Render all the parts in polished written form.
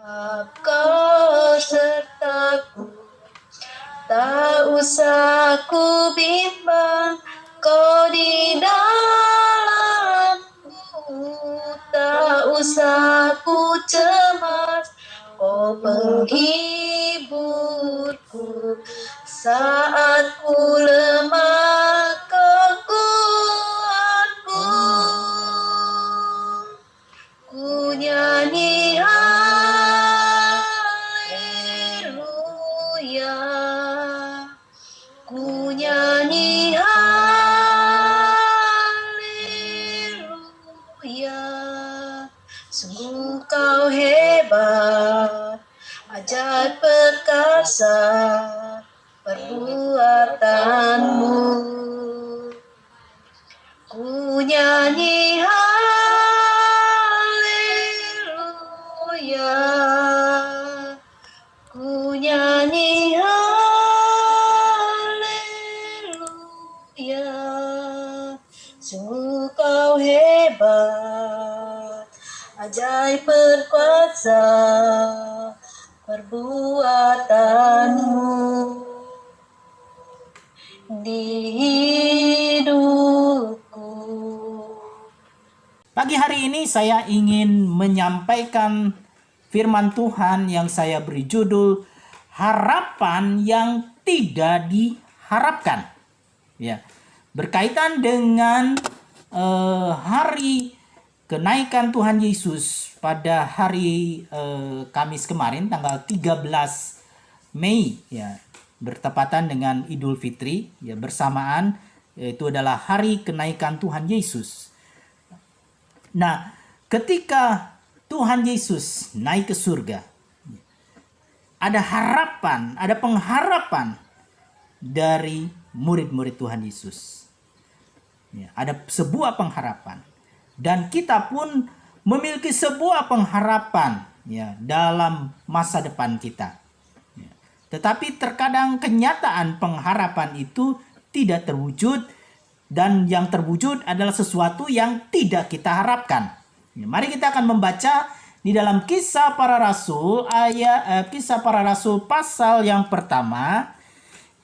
Kau sertaku, tak usah ku bimbang, kau di dalamku, tak usah ku cemas, kau penghiburku saat ku lemah, kekuatku. Ku nyanyi haleluya, ku nyanyi haleluya. Sungguh kau hebat, ajaib perkasa perbuatanmu. Ku nyanyi haleluya, ku nyanyi haleluya. Sungguh kau hebat, ajaib perkuasa perbuatanmu di hidupku. Pagi hari ini saya ingin menyampaikan firman Tuhan yang saya beri judul harapan yang tidak diharapkan. Ya, berkaitan dengan hari kenaikan Tuhan Yesus pada hari Kamis kemarin tanggal 13 Mei ya, bertepatan dengan Idul Fitri ya, bersamaan yaitu adalah hari kenaikan Tuhan Yesus. Nah, ketika Tuhan Yesus naik ke surga, ada harapan, ada pengharapan dari murid-murid Tuhan Yesus. Ya, ada sebuah pengharapan. Dan kita pun memiliki sebuah pengharapan ya, dalam masa depan kita. Ya. Tetapi terkadang kenyataan pengharapan itu tidak terwujud, dan yang terwujud adalah sesuatu yang tidak kita harapkan. Ya, mari kita akan membaca di dalam Kisah Para Rasul Kisah Para Rasul pasal yang pertama,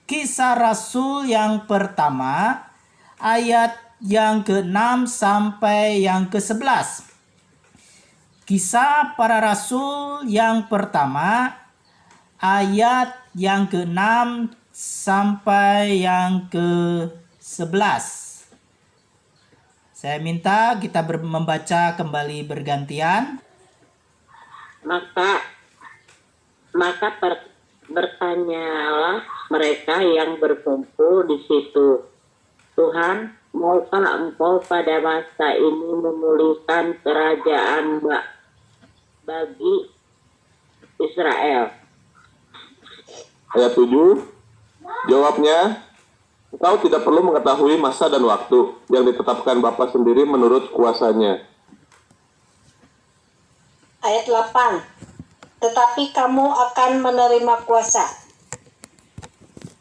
Kisah Rasul yang pertama ayat yang ke-6 sampai yang ke-11. Kisah Para Rasul yang pertama ayat yang ke-6 sampai yang ke-11. Saya minta kita membaca kembali bergantian. Maka bertanyalah mereka yang berkumpul di situ, Tuhan, maukah Engkau pada masa ini memulihkan kerajaan bagi Israel? Ayat 7, jawabnya, Engkau tidak perlu mengetahui masa dan waktu yang ditetapkan Bapa sendiri menurut kuasanya. Ayat 8. Tetapi kamu akan menerima kuasa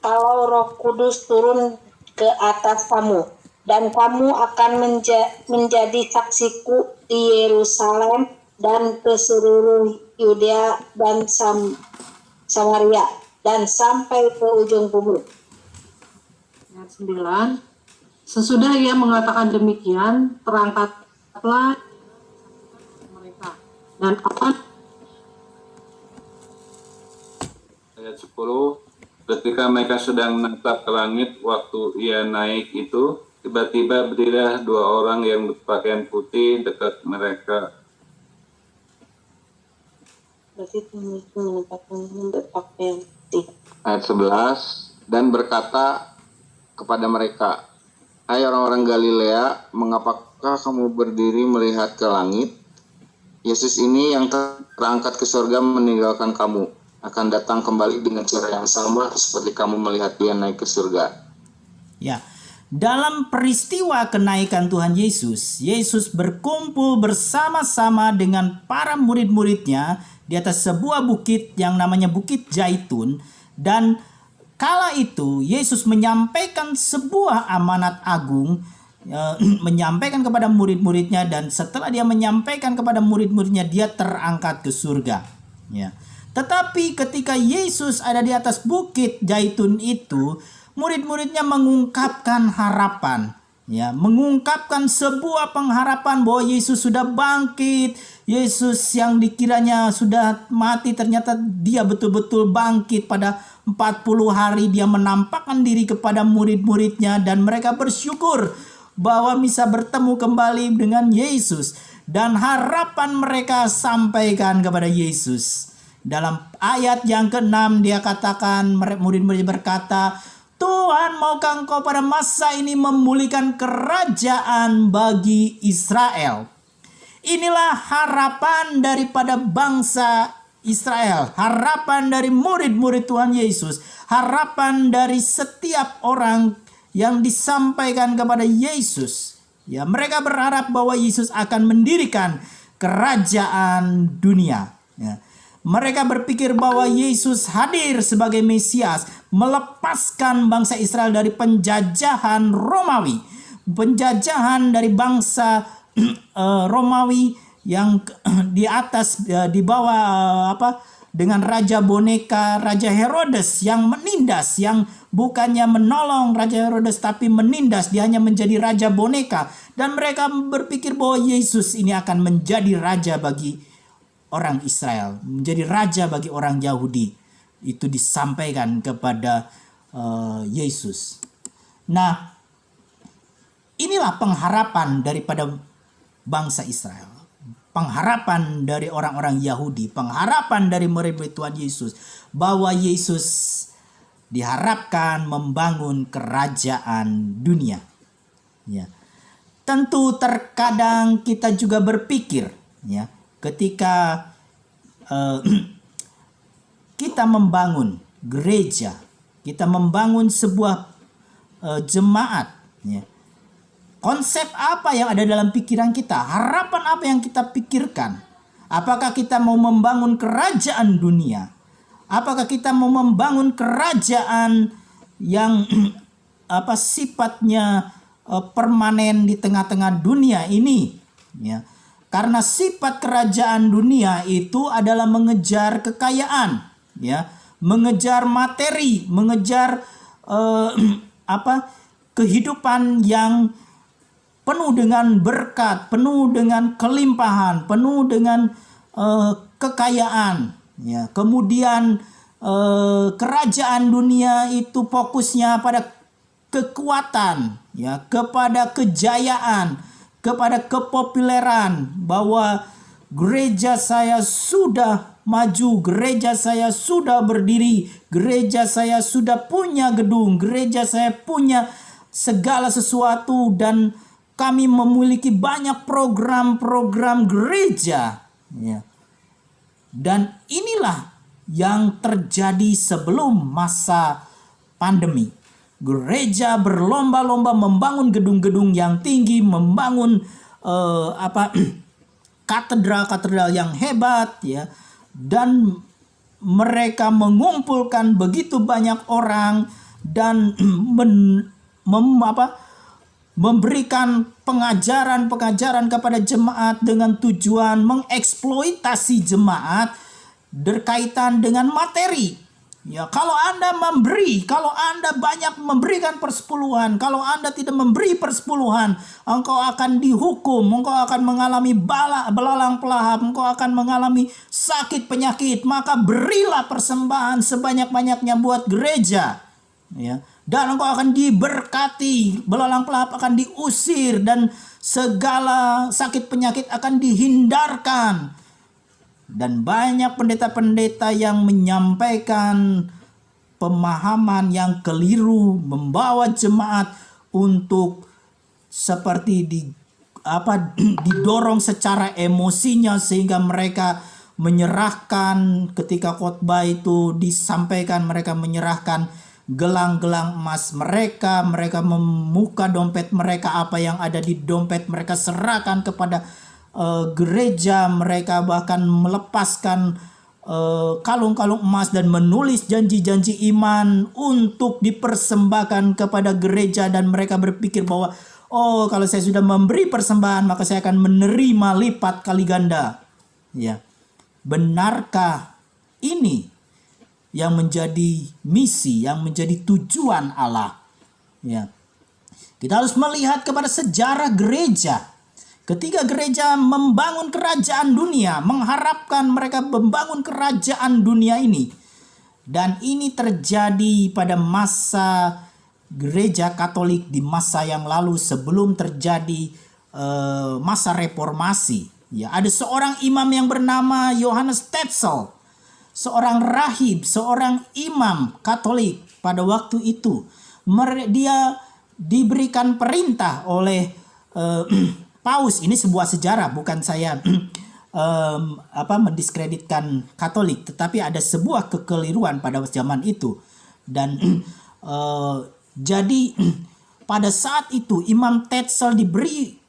kalau Roh Kudus turun ke atas kamu, dan kamu akan menjadi saksiku di Yerusalem dan ke seluruh Yudea dan Samaria dan sampai ke ujung bumi. Ayat 9. Sesudah ia mengatakan demikian, terangkatlah mereka dan akan. Ayat 10. Ketika mereka sedang menatap ke langit waktu ia naik itu, tiba-tiba berdirilah dua orang yang berpakaian putih dekat mereka. Berarti menempatkan berpakaian putih. Ayat 11, dan berkata kepada mereka, hai orang-orang Galilea, mengapakah kamu berdiri melihat ke langit? Yesus ini yang terangkat ke surga meninggalkan kamu, akan datang kembali dengan cara yang sama seperti kamu melihat dia naik ke surga. Ya, dalam peristiwa kenaikan Tuhan Yesus, Yesus berkumpul bersama-sama dengan para murid-muridnya di atas sebuah bukit yang namanya Bukit Zaitun, dan kala itu Yesus menyampaikan sebuah amanat agung, menyampaikan kepada murid-muridnya, dan setelah dia menyampaikan kepada murid-muridnya, dia terangkat ke surga. Ya. Tetapi ketika Yesus ada di atas bukit Zaitun itu, murid-muridnya mengungkapkan harapan, ya, mengungkapkan sebuah pengharapan bahwa Yesus sudah bangkit. Yesus yang dikiranya sudah mati, ternyata dia betul-betul bangkit. Pada 40 hari dia menampakkan diri kepada murid-muridnya dan mereka bersyukur bahwa bisa bertemu kembali dengan Yesus. Dan harapan mereka sampaikan kepada Yesus. Dalam ayat yang ke-6 dia katakan, murid-murid berkata, Tuhan, maukah Engkau pada masa ini memulihkan kerajaan bagi Israel? Inilah harapan daripada bangsa Israel, harapan dari murid-murid Tuhan Yesus, harapan dari setiap orang yang disampaikan kepada Yesus. Ya, mereka berharap bahwa Yesus akan mendirikan kerajaan dunia. Ya. Mereka berpikir bahwa Yesus hadir sebagai Mesias, melepaskan bangsa Israel dari penjajahan Romawi, penjajahan dari bangsa Romawi yang di atas, di bawah dengan raja boneka, Raja Herodes yang menindas, yang bukannya menolong Raja Herodes tapi menindas, dia hanya menjadi raja boneka. Dan mereka berpikir bahwa Yesus ini akan menjadi raja bagi orang Israel, menjadi raja bagi orang Yahudi. Itu disampaikan kepada Yesus. Nah, inilah pengharapan daripada bangsa Israel, pengharapan dari orang-orang Yahudi, pengharapan dari murid-murid Tuhan Yesus, bahwa Yesus diharapkan membangun kerajaan dunia. Ya. Tentu terkadang kita juga berpikir, ya, ketika kita membangun gereja, kita membangun sebuah jemaat, ya, konsep apa yang ada dalam pikiran kita? Harapan apa yang kita pikirkan? Apakah kita mau membangun kerajaan dunia? Apakah kita mau membangun kerajaan yang sifatnya permanen di tengah-tengah dunia ini? Ya. Karena sifat kerajaan dunia itu adalah mengejar kekayaan, ya, mengejar materi, mengejar kehidupan yang penuh dengan berkat, penuh dengan kelimpahan, penuh dengan kekayaan. Ya, kemudian kerajaan dunia itu fokusnya pada kekuatan, ya, kepada kejayaan, kepada kepopuleran, bahwa gereja saya sudah maju, gereja saya sudah berdiri, gereja saya sudah punya gedung, gereja saya punya segala sesuatu, dan kami memiliki banyak program-program gereja. Ya. Dan inilah yang terjadi sebelum masa pandemi. Gereja berlomba-lomba membangun gedung-gedung yang tinggi, membangun katedral-katedral yang hebat, ya. Dan mereka mengumpulkan begitu banyak orang dan memberikan pengajaran-pengajaran kepada jemaat dengan tujuan mengeksploitasi jemaat berkaitan dengan materi. Ya, kalau Anda memberi, kalau Anda banyak memberikan persepuluhan, kalau Anda tidak memberi persepuluhan, engkau akan dihukum, engkau akan mengalami belalang pelahap, engkau akan mengalami sakit penyakit, maka berilah persembahan sebanyak-banyaknya buat gereja. Ya. Dan engkau akan diberkati, belalang pelahap akan diusir, dan segala sakit penyakit akan dihindarkan. Dan banyak pendeta-pendeta yang menyampaikan pemahaman yang keliru, membawa jemaat untuk seperti didorong secara emosinya, sehingga mereka menyerahkan, ketika khotbah itu disampaikan, mereka menyerahkan gelang-gelang emas mereka membuka dompet mereka, apa yang ada di dompet mereka serahkan kepada gereja, mereka bahkan melepaskan kalung-kalung emas dan menulis janji-janji iman untuk dipersembahkan kepada gereja, dan mereka berpikir bahwa kalau saya sudah memberi persembahan maka saya akan menerima lipat kali ganda. Ya. Benarkah ini yang menjadi misi, yang menjadi tujuan Allah. Ya. Kita harus melihat kepada sejarah gereja. Ketika gereja membangun kerajaan dunia, mengharapkan mereka membangun kerajaan dunia ini. Dan ini terjadi pada masa gereja Katolik di masa yang lalu sebelum terjadi masa reformasi. Ya, ada seorang imam yang bernama Johannes Tetzel, seorang rahib, seorang imam Katolik pada waktu itu. Dia diberikan perintah oleh Paus. Ini sebuah sejarah, bukan saya mendiskreditkan Katolik, tetapi ada sebuah kekeliruan pada zaman itu. Dan jadi pada saat itu Imam Tetzel diberi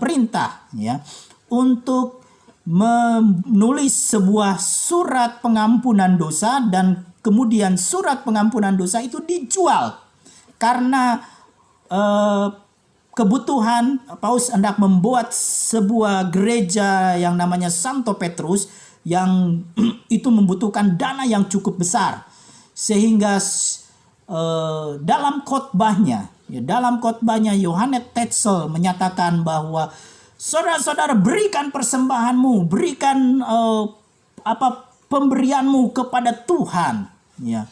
perintah ya untuk menulis sebuah surat pengampunan dosa, dan kemudian surat pengampunan dosa itu dijual karena kebutuhan. Paus hendak membuat sebuah gereja yang namanya Santo Petrus yang itu membutuhkan dana yang cukup besar, sehingga dalam khotbahnya Johannes Tetzel menyatakan bahwa saudara-saudara, berikan persembahanmu, berikan pemberianmu kepada Tuhan, ya.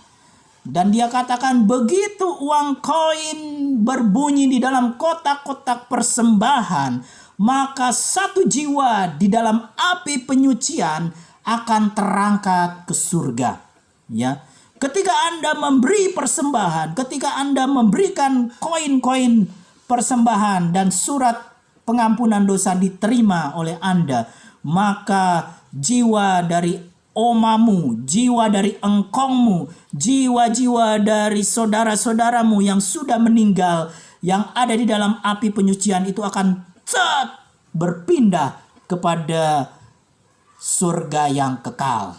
Dan dia katakan, begitu uang koin berbunyi di dalam kotak-kotak persembahan, maka satu jiwa di dalam api penyucian akan terangkat ke surga. Ya, ketika Anda memberi persembahan, ketika Anda memberikan koin-koin persembahan dan surat pengampunan dosa diterima oleh Anda, maka jiwa dari omamu, jiwa dari engkongmu, jiwa-jiwa dari saudara-saudaramu yang sudah meninggal, yang ada di dalam api penyucian itu akan berpindah kepada surga yang kekal.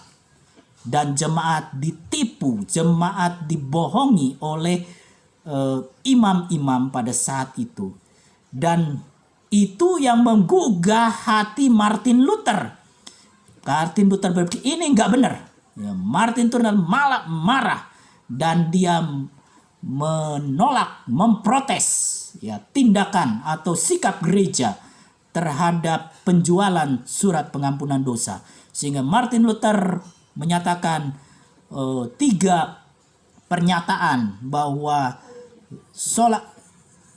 Dan jemaat ditipu, jemaat dibohongi oleh imam-imam pada saat itu. Dan itu yang menggugah hati Martin Luther. Martin Luther berpikir ini nggak benar. Ya, Martin Luther malah marah dan dia menolak, memprotes ya tindakan atau sikap gereja terhadap penjualan surat pengampunan dosa. Sehingga Martin Luther menyatakan 3 pernyataan bahwa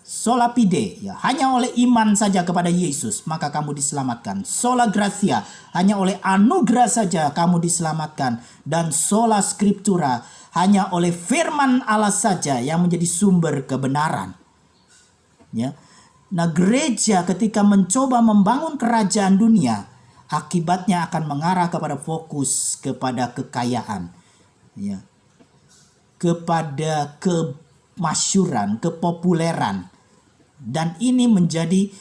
sola fide, ya, hanya oleh iman saja kepada Yesus maka kamu diselamatkan. Sola gratia, hanya oleh anugerah saja kamu diselamatkan. Dan sola scriptura, hanya oleh firman Allah saja yang menjadi sumber kebenaran. Ya. Nah, gereja ketika mencoba membangun kerajaan dunia, akibatnya akan mengarah kepada fokus kepada kekayaan, ya, kepada kemasyuran, kepopuleran. Dan ini menjadi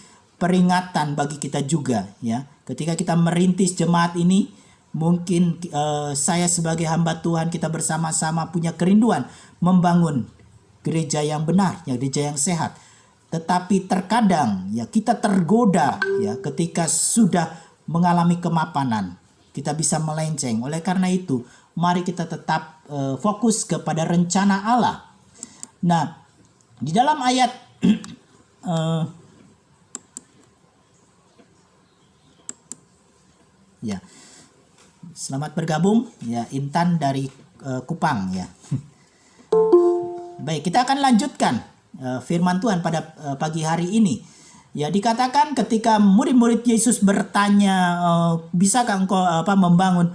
peringatan bagi kita juga, ya. Ketika kita merintis jemaat ini, mungkin saya sebagai hamba Tuhan, kita bersama-sama punya kerinduan membangun gereja yang benar, ya, gereja yang sehat. Tetapi terkadang ya kita tergoda ya ketika sudah mengalami kemapanan, kita bisa melenceng. Oleh karena itu, mari kita tetap fokus kepada rencana Allah. Nah, di dalam ayat ya, selamat bergabung ya Intan dari Kupang ya. Baik, kita akan lanjutkan firman Tuhan pada pagi hari ini. Ya, dikatakan ketika murid-murid Yesus bertanya, bisakah engkau membangun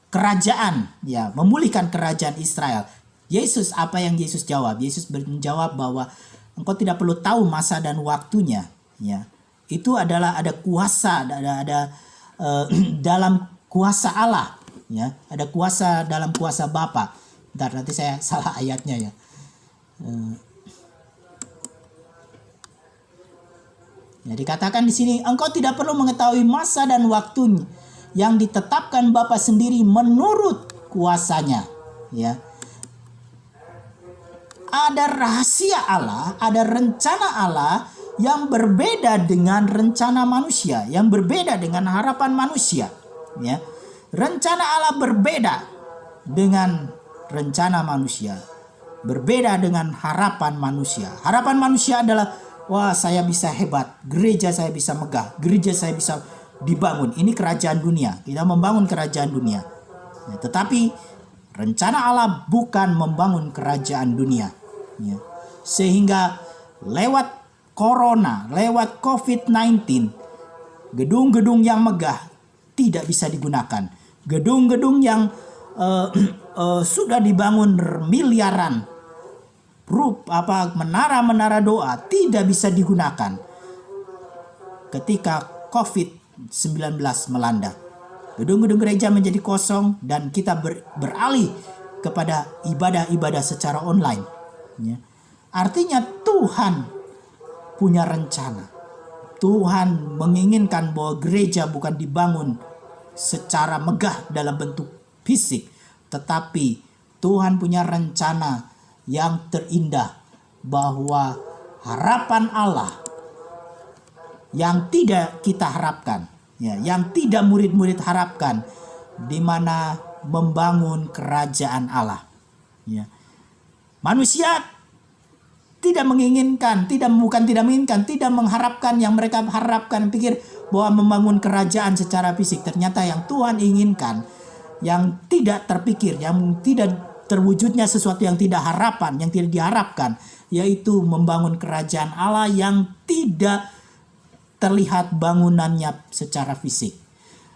kerajaan, ya, memulihkan kerajaan Israel? Yesus, apa yang Yesus jawab? Yesus menjawab bahwa engkau tidak perlu tahu masa dan waktunya, ya. Itu adalah ada kuasa, ada dalam kuasa Allah, ya. Ada kuasa dalam kuasa Bapa. Bentar, nanti saya salah ayatnya ya. Ya, dikatakan di sini, engkau tidak perlu mengetahui masa dan waktunya yang ditetapkan Bapa sendiri menurut kuasanya, ya. Ada rahasia Allah, ada rencana Allah yang berbeda dengan rencana manusia, yang berbeda dengan harapan manusia, ya. Rencana Allah berbeda dengan rencana manusia. Berbeda dengan harapan manusia. Harapan manusia adalah, wah saya bisa hebat, gereja saya bisa megah, gereja saya bisa dibangun. Ini kerajaan dunia, kita membangun kerajaan dunia. Ya, tetapi rencana Allah bukan membangun kerajaan dunia. Ya. Sehingga lewat corona, lewat COVID-19, gedung-gedung yang megah tidak bisa digunakan. Gedung-gedung yang sudah dibangun miliaran, menara-menara doa tidak bisa digunakan ketika COVID-19 melanda. Gedung-gedung gereja menjadi kosong dan kita beralih kepada ibadah-ibadah secara online. Ya. Artinya Tuhan punya rencana. Tuhan menginginkan bahwa gereja bukan dibangun secara megah dalam bentuk fisik, tetapi Tuhan punya rencana yang terindah, bahwa harapan Allah yang tidak kita harapkan, ya, yang tidak murid-murid harapkan, di mana membangun kerajaan Allah. Ya. Manusia tidak mengharapkan yang mereka harapkan, pikir bahwa membangun kerajaan secara fisik. Ternyata yang Tuhan inginkan, yang tidak terpikir, yang tidak terwujudnya sesuatu yang tidak diharapkan, yaitu membangun kerajaan Allah yang tidak terlihat bangunannya secara fisik.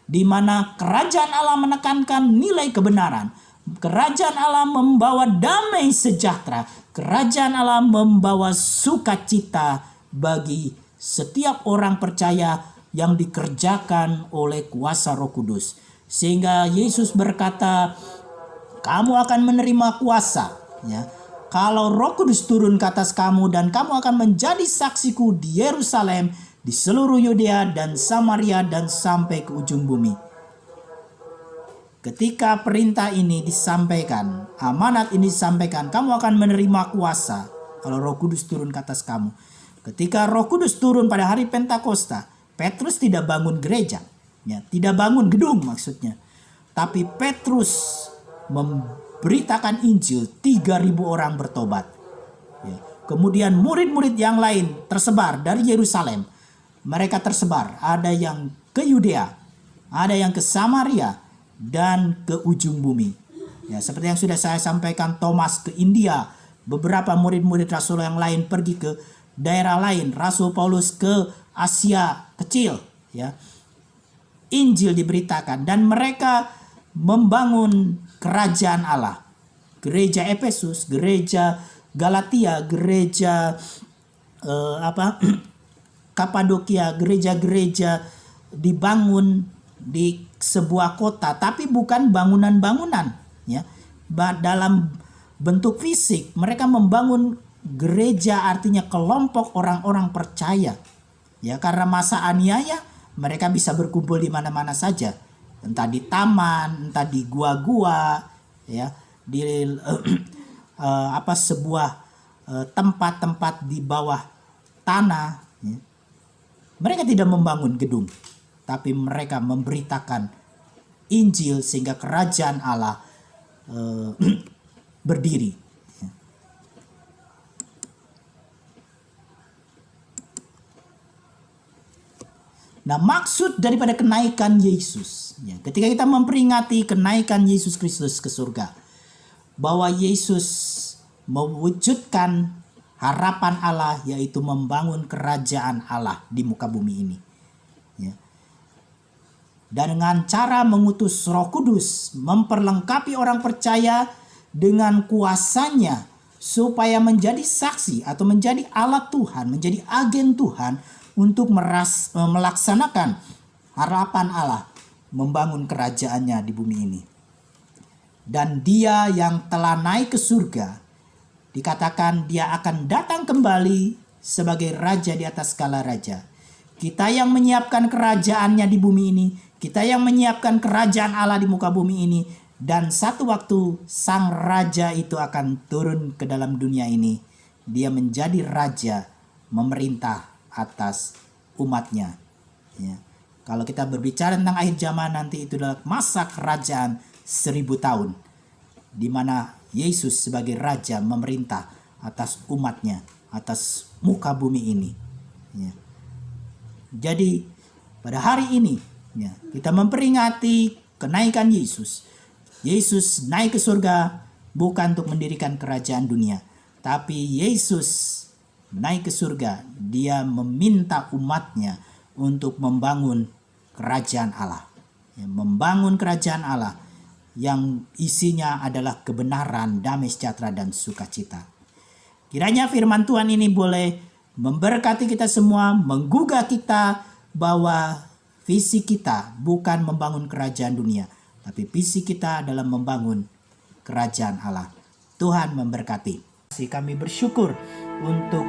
Di mana kerajaan Allah menekankan nilai kebenaran. Kerajaan Allah membawa damai sejahtera. Kerajaan Allah membawa sukacita bagi setiap orang percaya yang dikerjakan oleh kuasa Roh Kudus. Sehingga Yesus berkata, kamu akan menerima kuasa, ya, kalau Roh Kudus turun ke atas kamu, dan kamu akan menjadi saksiku di Yerusalem, di seluruh Yudea dan Samaria, dan sampai ke ujung bumi. Ketika perintah ini disampaikan, amanat ini disampaikan, kamu akan menerima kuasa kalau Roh Kudus turun ke atas kamu. Ketika Roh Kudus turun pada hari Pentakosta, Petrus tidak bangun gereja, ya, tidak bangun gedung maksudnya. Tapi Petrus memberitakan Injil, 3.000 orang bertobat. Ya. Kemudian murid-murid yang lain tersebar dari Yerusalem. Mereka tersebar, ada yang ke Yudea, ada yang ke Samaria, dan ke ujung bumi. Ya, seperti yang sudah saya sampaikan, Thomas ke India, beberapa murid-murid Rasul yang lain pergi ke daerah lain, Rasul Paulus ke Asia kecil, ya. Injil diberitakan dan mereka membangun kerajaan Allah. Gereja Efesus, gereja Galatia, gereja Kapadokia, gereja-gereja dibangun di sebuah kota, tapi bukan bangunan-bangunan, ya. Dalam bentuk fisik, mereka membangun gereja, artinya kelompok orang-orang percaya. Ya, karena masa aniaya, mereka bisa berkumpul di mana-mana saja. Entah di taman, entah di gua-gua, ya, di sebuah tempat-tempat di bawah tanah. Ya. Mereka tidak membangun gedung, tapi mereka memberitakan Injil sehingga kerajaan Allah berdiri. Nah, maksud daripada kenaikan Yesus, ya, ketika kita memperingati kenaikan Yesus Kristus ke surga, bahwa Yesus mewujudkan harapan Allah, yaitu membangun kerajaan Allah di muka bumi ini. Ya. Dan dengan cara mengutus Roh Kudus, memperlengkapi orang percaya dengan kuasanya, supaya menjadi saksi atau menjadi alat Tuhan, menjadi agen Tuhan, untuk melaksanakan harapan Allah, membangun kerajaannya di bumi ini. Dan dia yang telah naik ke surga, dikatakan dia akan datang kembali sebagai raja di atas segala raja. Kita yang menyiapkan kerajaannya di bumi ini, kita yang menyiapkan kerajaan Allah di muka bumi ini, dan satu waktu sang raja itu akan turun ke dalam dunia ini. Dia menjadi raja, memerintah atas umatnya, ya. Kalau kita berbicara tentang akhir zaman nanti, itu adalah masa kerajaan 1000 tahun, di mana Yesus sebagai Raja memerintah atas umatnya, atas muka bumi ini. Ya. Jadi pada hari ini ya, kita memperingati kenaikan Yesus. Yesus naik ke surga bukan untuk mendirikan kerajaan dunia, tapi Yesus naik ke surga, dia meminta umatnya untuk membangun kerajaan Allah. Ya, membangun kerajaan Allah yang isinya adalah kebenaran, damai sejahtera, dan sukacita. Kiranya firman Tuhan ini boleh memberkati kita semua, menggugah kita bahwa visi kita bukan membangun kerajaan dunia, tapi visi kita adalah membangun kerajaan Allah. Tuhan memberkati. Kami bersyukur untuk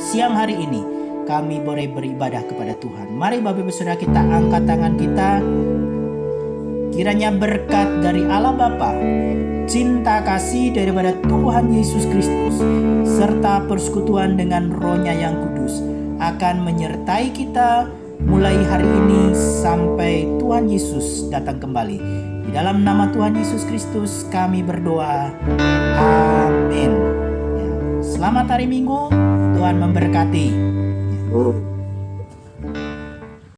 siang hari ini kami boleh beribadah kepada Tuhan. Mari Bapak Ibu Saudara, kita angkat tangan kita. Kiranya berkat dari Allah Bapa, cinta kasih daripada Tuhan Yesus Kristus, serta persekutuan dengan Roh-Nya yang kudus akan menyertai kita mulai hari ini sampai Tuhan Yesus datang kembali. Di dalam nama Tuhan Yesus Kristus kami berdoa. Amin. Ya, selamat hari Minggu. Tuhan memberkati. Ya.